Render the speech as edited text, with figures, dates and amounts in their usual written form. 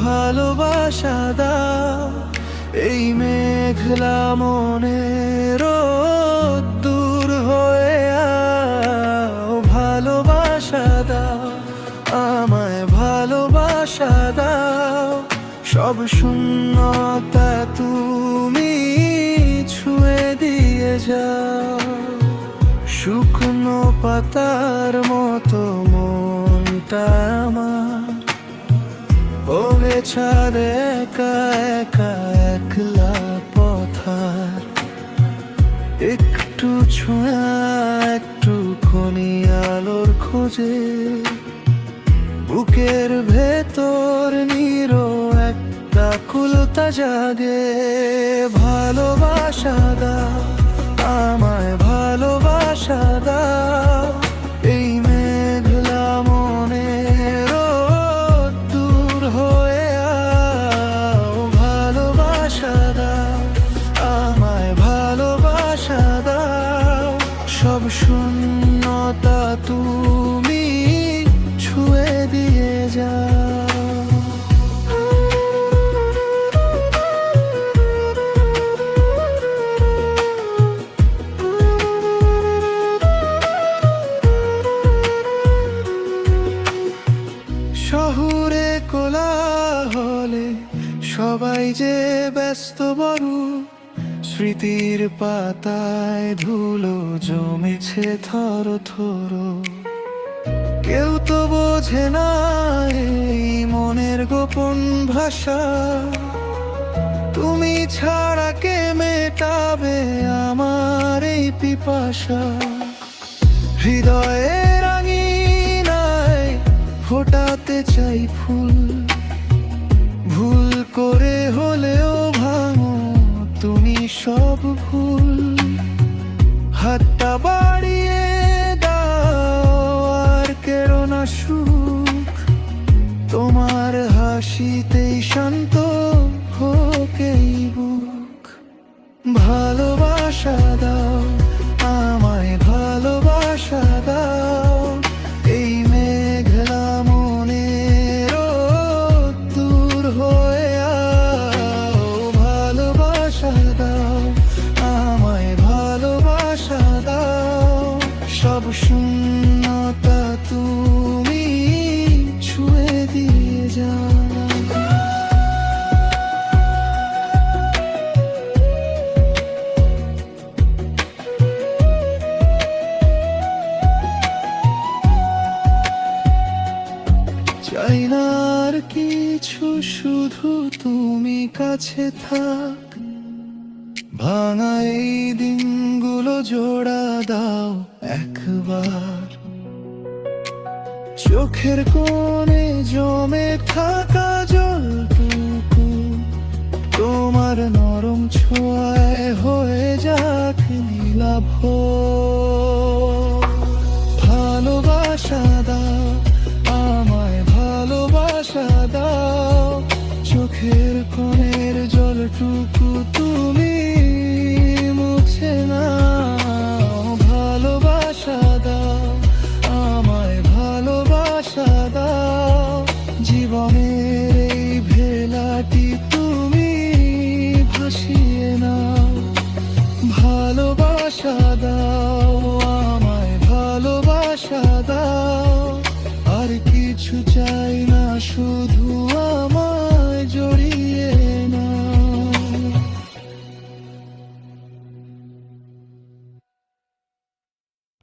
ভালোবাসা দাও, এই মেঘলা মনের দূর হয়ে আও। ভালোবাসা দাও, আমায় ভালোবাসা দাও, সব শূন্যতা তুমি ছুঁয়ে দিয়ে যাও। শুকনো পাতার মতো মনটা আমার ওরে ছাড়ে একা একা একলা পথার। একটু ছোঁয়া একটু খনি আলোর খোঁজে, বুকের ভেতর নিরো একটা কুলতা জাগে। ভালোবাসা দাও, আমায় ভালোবাসা দাও, এই মেঘলা মনের দূর হয়ে আও। ভালোবাসা দাও, আমায় ভালোবাসা দাও, সব শূন্যতা তুমি ছুঁয়ে দিয়ে যাও। শহুরে কোলাহলে সবাই যে ব্যস্ত বড়, স্মৃতির পাতায় ধুলো জমেছে থর থর। কেউ তো বোঝে না এই মনের গোপন ভাষা, তুমি ছাড়া কে মেটাবে আমার এই পিপাসা। হৃদয়ের আঙিনায় ফোটাতে চাই ফুল, ভুল করে হলেও ভাঙো তুমি সব ভুল। হাতটা বাড়িয়ে দাও আর কেড়ো না সুখ, তোমার হাসিতেই শান্ত হোক এই বুক। ভালোবাসা দাও, আমায় ভালোবাসা দাও, এই মেঘলা মনের দূর হয়ে আও। ভালোবাসা দাও, আমায় ভালোবাসা দাও, সব শূন্যতা তুমি ছুঁয়ে দিয়ে যাও। চাই না আর কিছু, শুধু তুমি কাছে থাক। ভাঙা এই দিনগুলো জোড়া দাও একবার, চোখের কোণে জমে থাকা জলটুকু তোমার নরম ছোঁয়ায় হয়ে যাক নীলাভ। ভালোবাসা দাও, আমায় ভালোবাসা দাও, চোখের কোণের জলটুকু তুমি মুছে নাও। ভালোবাসা দাও, আমায় ভালোবাসা দাও, জীবনের এই ভেলাটি তুমি ভাসিয়ে নাও। ভালোবাসা দাও, আমায় ভালোবাসা দাও, আর কিছু চাই না, শুধু